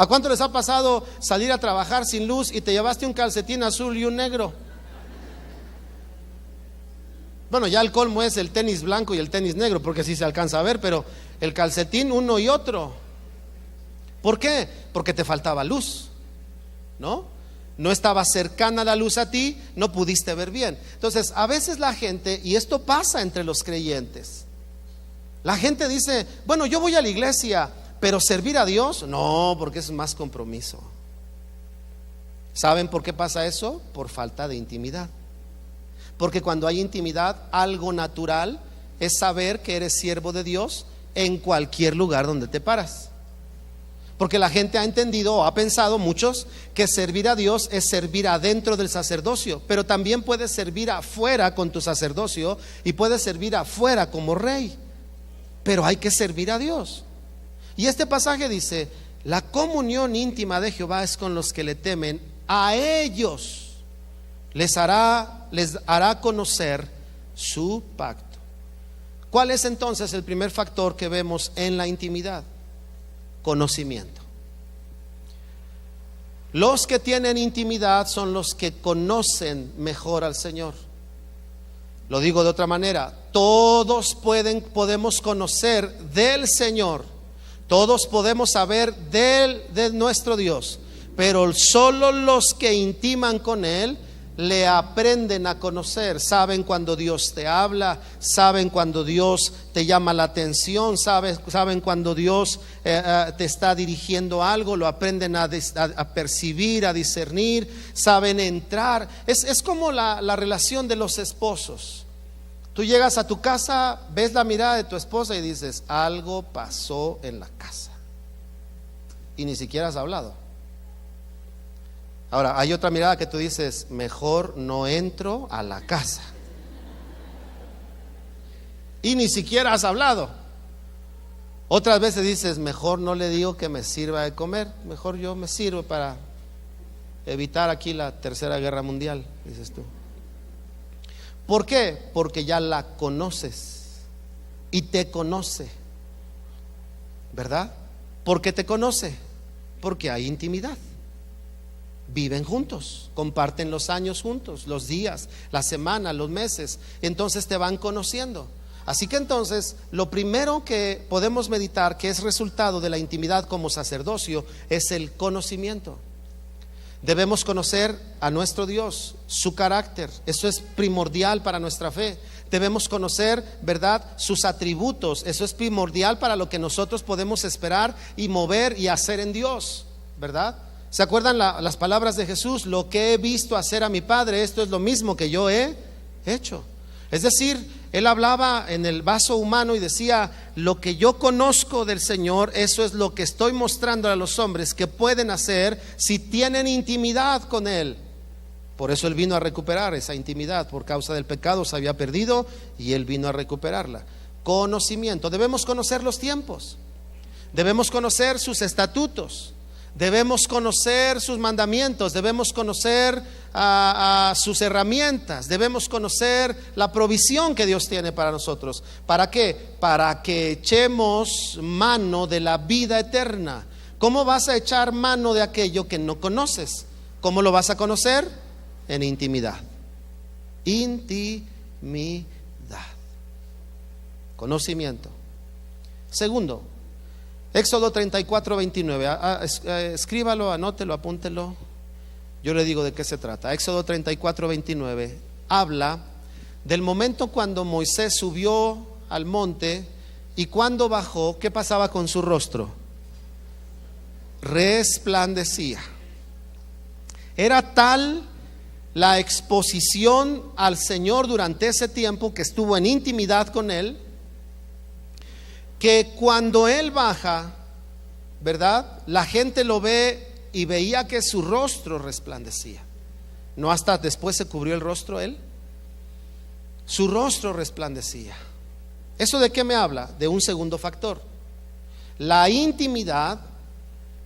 ¿A cuánto les ha pasado salir a trabajar sin luz y te llevaste un calcetín azul y un negro? Bueno, ya el colmo es el tenis blanco y el tenis negro, porque sí se alcanza a ver, pero el calcetín uno y otro. ¿Por qué? Porque te faltaba luz, ¿no? No estaba cercana la luz a ti, no pudiste ver bien. Entonces, a veces la gente, y esto pasa entre los creyentes, la gente dice, bueno, yo voy a la iglesia, pero servir a Dios, no, porque es más compromiso. ¿Saben por qué pasa eso? Por falta de intimidad. Porque cuando hay intimidad, algo natural es saber que eres siervo de Dios en cualquier lugar donde te paras. Porque la gente ha entendido o ha pensado, muchos, que servir a Dios es servir adentro del sacerdocio, pero también puedes servir afuera con tu sacerdocio y puedes servir afuera como rey. pero hay que servir a Dios. Y este pasaje dice: la comunión íntima de Jehová es con los que le temen, a ellos les hará conocer su pacto. ¿Cuál es entonces el primer factor que vemos en la intimidad? Conocimiento. Los que tienen intimidad son los que conocen mejor al Señor. Lo digo de otra manera: todos podemos conocer del Señor, todos podemos saber de nuestro Dios, pero solo los que intiman con Él le aprenden a conocer. Saben cuando Dios te habla, saben cuando Dios te llama la atención, saben cuando Dios te está dirigiendo algo, lo aprenden a percibir, a discernir, saben entrar. Es como la relación de los esposos. Tú llegas a tu casa, ves la mirada de tu esposa y dices: algo pasó en la casa, y ni siquiera has hablado. Ahora, hay otra mirada que tú dices: mejor no entro a la casa, y ni siquiera has hablado. Otras veces dices: mejor no le digo que me sirva de comer, mejor yo me sirvo para evitar aquí la tercera guerra mundial, dices tú. ¿Por qué? Porque ya la conoces y te conoce, ¿verdad? ¿Por qué te conoce? Porque hay intimidad. Viven juntos, comparten los años juntos, los días, la semana, los meses. Entonces te van conociendo. Así que entonces lo primero que podemos meditar, que es resultado de la intimidad como sacerdocio, es el conocimiento. Debemos conocer a nuestro Dios, su carácter. Eso es primordial para nuestra fe. Debemos conocer, ¿verdad?, sus atributos. Eso es primordial para lo que nosotros podemos esperar y mover y hacer en Dios, ¿verdad? ¿Se acuerdan las palabras de Jesús? Lo que he visto hacer a mi Padre, esto es lo mismo que yo he hecho. Es decir, Él hablaba en el vaso humano y decía: lo que yo conozco del Señor, eso es lo que estoy mostrando a los hombres que pueden hacer si tienen intimidad con Él. Por eso Él vino a recuperar esa intimidad. Por causa del pecado se había perdido y Él vino a recuperarla. Conocimiento. Debemos conocer los tiempos, debemos conocer sus estatutos, debemos conocer sus mandamientos, debemos conocer sus herramientas, debemos conocer la provisión que Dios tiene para nosotros. ¿Para qué? Para que echemos mano de la vida eterna. ¿Cómo vas a echar mano de aquello que no conoces? ¿Cómo lo vas a conocer? En intimidad. Intimidad. Conocimiento. Segundo, Éxodo 34:29. Escríbalo, anótelo, apúntelo. Yo le digo de qué se trata. Éxodo 34:29 habla del momento cuando Moisés subió al monte y cuando bajó, ¿qué pasaba con su rostro? Resplandecía. Era tal la exposición al Señor durante ese tiempo que estuvo en intimidad con Él, que cuando Él baja, ¿verdad?, la gente lo ve y veía que su rostro resplandecía. No hasta después se cubrió el rostro Él. Su rostro resplandecía. ¿Eso de qué me habla? De un segundo factor. La intimidad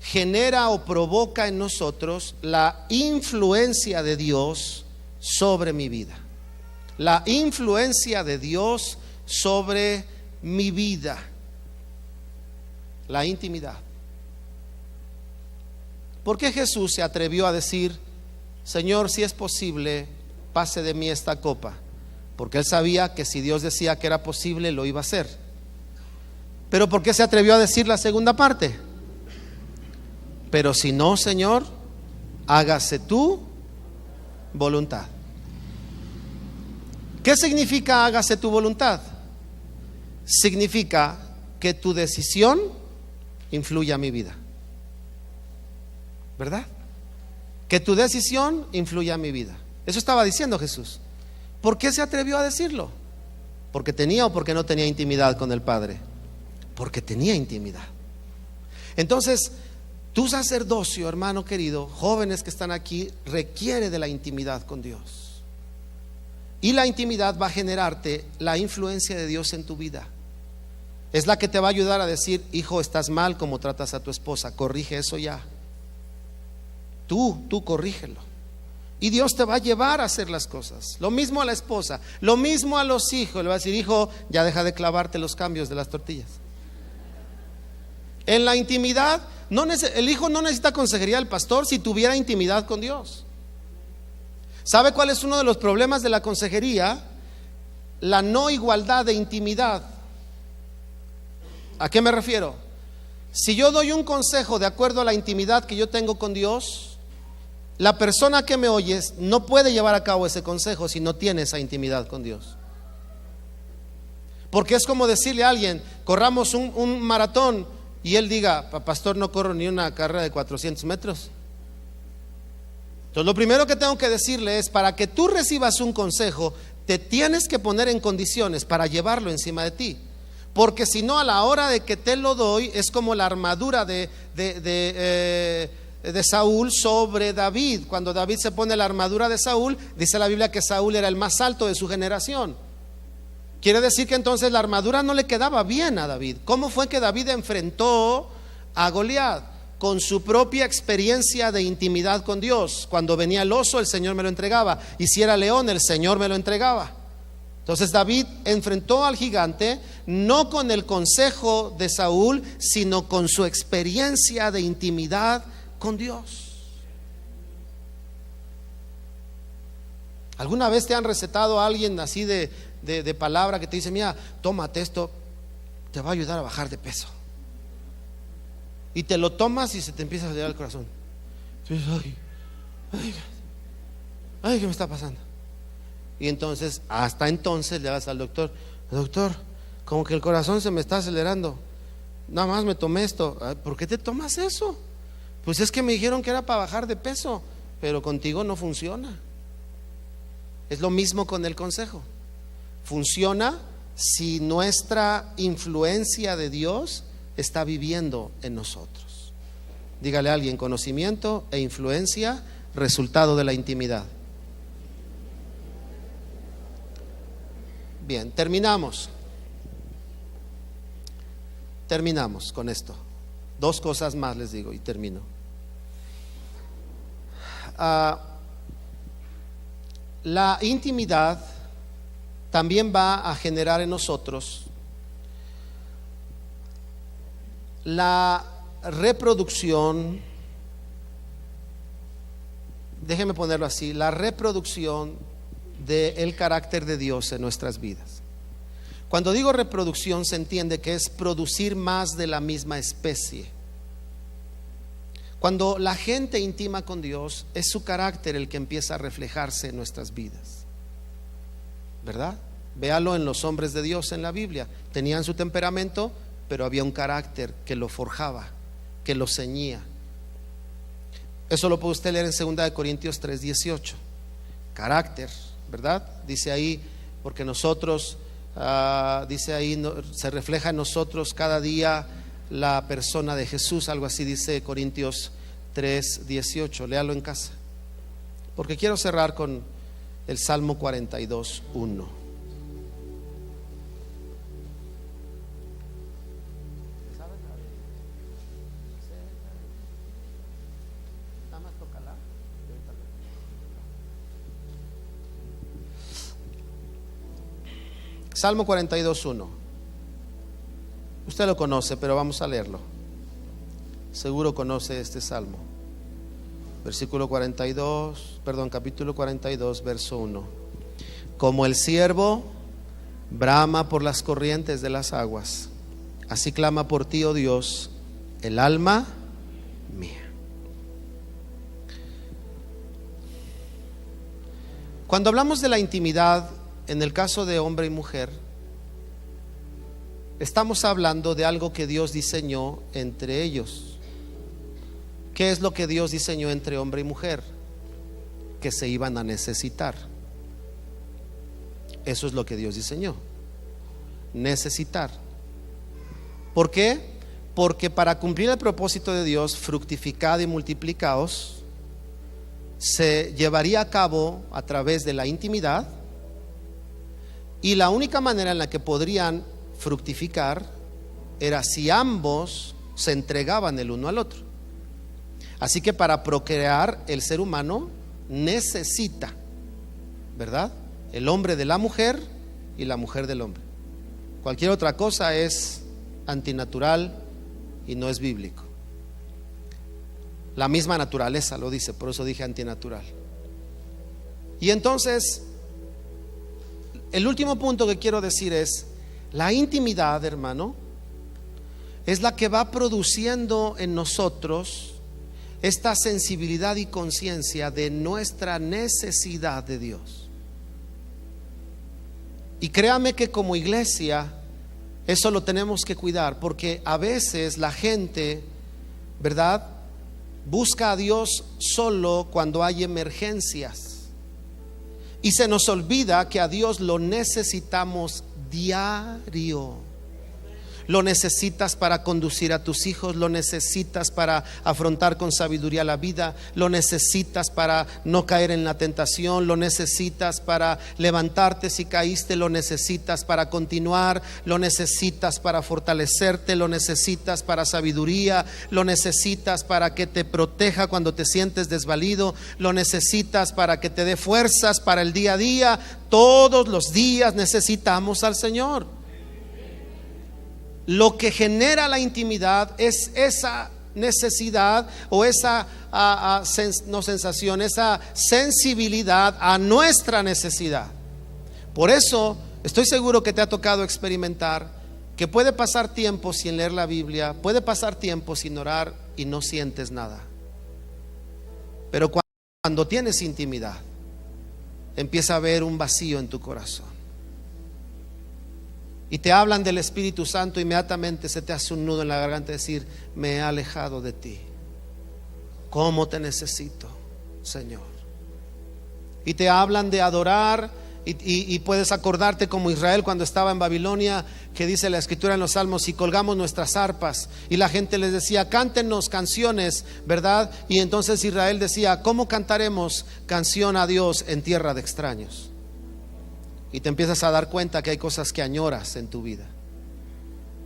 genera o provoca en nosotros la influencia de Dios sobre mi vida. La influencia de Dios sobre mi vida. La intimidad. ¿Por qué Jesús se atrevió a decir: Señor, si es posible, pase de mí esta copa? Porque Él sabía que si Dios decía que era posible, lo iba a hacer. Pero ¿por qué se atrevió a decir la segunda parte? Pero si no, Señor, hágase tu voluntad. ¿Qué significa hágase tu voluntad? Significa que tu decisión influye a mi vida, ¿verdad? Que tu decisión influye a mi vida. Eso estaba diciendo Jesús. ¿Por qué se atrevió a decirlo? ¿Porque tenía o porque no tenía intimidad con el Padre? Porque tenía intimidad. Entonces, tu sacerdocio, hermano querido, jóvenes que están aquí, requiere de la intimidad con Dios. Y la intimidad va a generarte la influencia de Dios en tu vida. Es la que te va a ayudar a decir: hijo, estás mal como tratas a tu esposa, corrige eso ya. Tú corrígelo. Y Dios te va a llevar a hacer las cosas. Lo mismo a la esposa, lo mismo a los hijos. Le va a decir: hijo, ya deja de clavarte los cambios de las tortillas. En la intimidad, el hijo no necesita consejería del pastor si tuviera intimidad con Dios. ¿Sabe cuál es uno de los problemas de la consejería? La no igualdad de intimidad. ¿A qué me refiero? Si yo doy un consejo de acuerdo a la intimidad que yo tengo con Dios, la persona que me oye no puede llevar a cabo ese consejo si no tiene esa intimidad con Dios. Porque es como decirle a alguien: corramos un maratón, y él diga: pastor, no corro ni una carrera de 400 metros. Entonces lo primero que tengo que decirle es: para que tú recibas un consejo, te tienes que poner en condiciones para llevarlo encima de ti. Porque si no, a la hora de que te lo doy, es como la armadura de Saúl sobre David. Cuando David se pone la armadura de Saúl, dice la Biblia que Saúl era el más alto de su generación. Quiere decir que entonces la armadura no le quedaba bien a David. ¿Cómo fue que David enfrentó a Goliat? Con su propia experiencia de intimidad con Dios. Cuando venía el oso, el Señor me lo entregaba, y si era león, el Señor me lo entregaba. Entonces David enfrentó al gigante no con el consejo de Saúl, sino con su experiencia de intimidad con Dios. ¿Alguna vez te han recetado a alguien así de palabra que te dice: mira, tómate esto, te va a ayudar a bajar de peso? Y te lo tomas y se te empieza a salir el corazón. Ay, ¿qué me está pasando? Y entonces, hasta entonces le vas al doctor: doctor, como que el corazón se me está acelerando, nada más me tomé esto. ¿Por qué te tomas eso? Pues es que me dijeron que era para bajar de peso, pero contigo no funciona. Es lo mismo con el consejo. Funciona si nuestra influencia de Dios está viviendo en nosotros. Dígale a alguien: conocimiento e influencia, resultado de la intimidad. Bien, terminamos con esto. Dos cosas más les digo y termino. La intimidad también va a generar en nosotros la reproducción, déjeme ponerlo así, la reproducción del carácter de Dios en nuestras vidas. Cuando digo reproducción, se entiende que es producir más de la misma especie. Cuando la gente intima con Dios, es su carácter el que empieza a reflejarse en nuestras vidas, ¿verdad? Véalo en los hombres de Dios en la Biblia. Tenían su temperamento, pero había un carácter que lo forjaba, que lo ceñía. Eso lo puede usted leer en 2 Corintios 3:18. Carácter, ¿verdad? Dice ahí, porque nosotros, dice ahí, se refleja en nosotros cada día la persona de Jesús, algo así dice Corintios 3:18. Léalo en casa, porque quiero cerrar con el Salmo 42:1. Salmo 42:1. Usted lo conoce, pero vamos a leerlo. Seguro conoce este salmo. Capítulo 42, verso 1. Como el ciervo brama por las corrientes de las aguas, así clama por ti, oh Dios, el alma mía. Cuando hablamos de la intimidad, en el caso de hombre y mujer, estamos hablando de algo que Dios diseñó entre ellos. ¿Qué es lo que Dios diseñó entre hombre y mujer? Que se iban a necesitar. Eso es lo que Dios diseñó. Necesitar. ¿Por qué? Porque para cumplir el propósito de Dios, fructificad y multiplicaos, se llevaría a cabo a través de la intimidad. Y la única manera en la que podrían fructificar era si ambos se entregaban el uno al otro. Así que para procrear el ser humano necesita, ¿verdad?, el hombre de la mujer y la mujer del hombre. Cualquier otra cosa es antinatural y no es bíblico. La misma naturaleza lo dice, por eso dije antinatural. Y entonces, el último punto que quiero decir es: la intimidad, hermano, es la que va produciendo en nosotros esta sensibilidad y conciencia de nuestra necesidad de Dios. Y créame que como iglesia eso lo tenemos que cuidar, porque a veces la gente, ¿verdad?, busca a Dios solo cuando hay emergencias, y se nos olvida que a Dios lo necesitamos diario. Lo necesitas para conducir a tus hijos, lo necesitas para afrontar con sabiduría la vida, lo necesitas para no caer en la tentación, lo necesitas para levantarte si caíste, lo necesitas para continuar, lo necesitas para fortalecerte, lo necesitas para sabiduría, lo necesitas para que te proteja cuando te sientes desvalido, lo necesitas para que te dé fuerzas para el día a día. Todos los días necesitamos al Señor. Lo que genera la intimidad es esa necesidad o esa esa sensibilidad a nuestra necesidad. Por eso estoy seguro que te ha tocado experimentar que puede pasar tiempo sin leer la Biblia, puede pasar tiempo sin orar y no sientes nada. Pero cuando tienes intimidad, empieza a haber un vacío en tu corazón. Y te hablan del Espíritu Santo, inmediatamente se te hace un nudo en la garganta decir: me he alejado de ti. ¿Cómo te necesito, Señor? Y te hablan de adorar y puedes acordarte como Israel cuando estaba en Babilonia, que dice la Escritura en los Salmos: y colgamos nuestras arpas, y la gente les decía: cántenos canciones, ¿verdad? Y entonces Israel decía: ¿cómo cantaremos canción a Dios en tierra de extraños? Y te empiezas a dar cuenta que hay cosas que añoras en tu vida.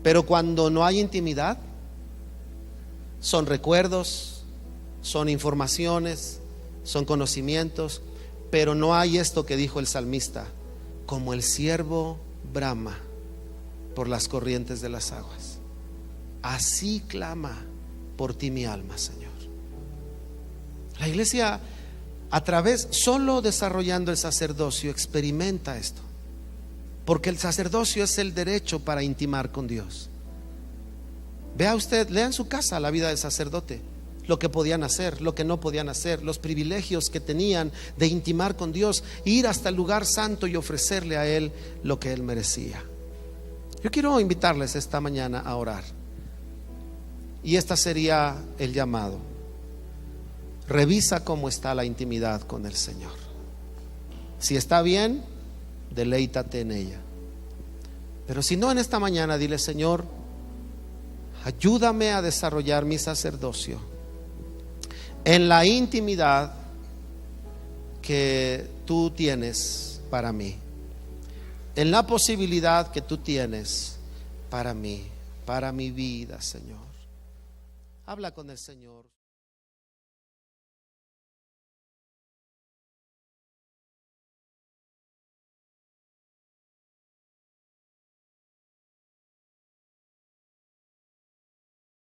Pero cuando no hay intimidad, son recuerdos, son informaciones, son conocimientos, pero no hay esto que dijo el salmista: como el ciervo brama por las corrientes de las aguas, así clama por ti mi alma, Señor. La iglesia, a través, solo desarrollando el sacerdocio, experimenta esto, porque el sacerdocio es el derecho para intimar con Dios. Vea usted, lea en su casa la vida del sacerdote, lo que podían hacer, lo que no podían hacer, los privilegios que tenían de intimar con Dios, ir hasta el lugar santo y ofrecerle a Él lo que Él merecía. Yo quiero invitarles esta mañana a orar, y este sería el llamado: revisa cómo está la intimidad con el Señor. Si está bien, deleítate en ella. Pero si no, en esta mañana dile: Señor, ayúdame a desarrollar mi sacerdocio en la intimidad que tú tienes para mí, en la posibilidad que tú tienes para mí, para mi vida, Señor. Habla con el Señor.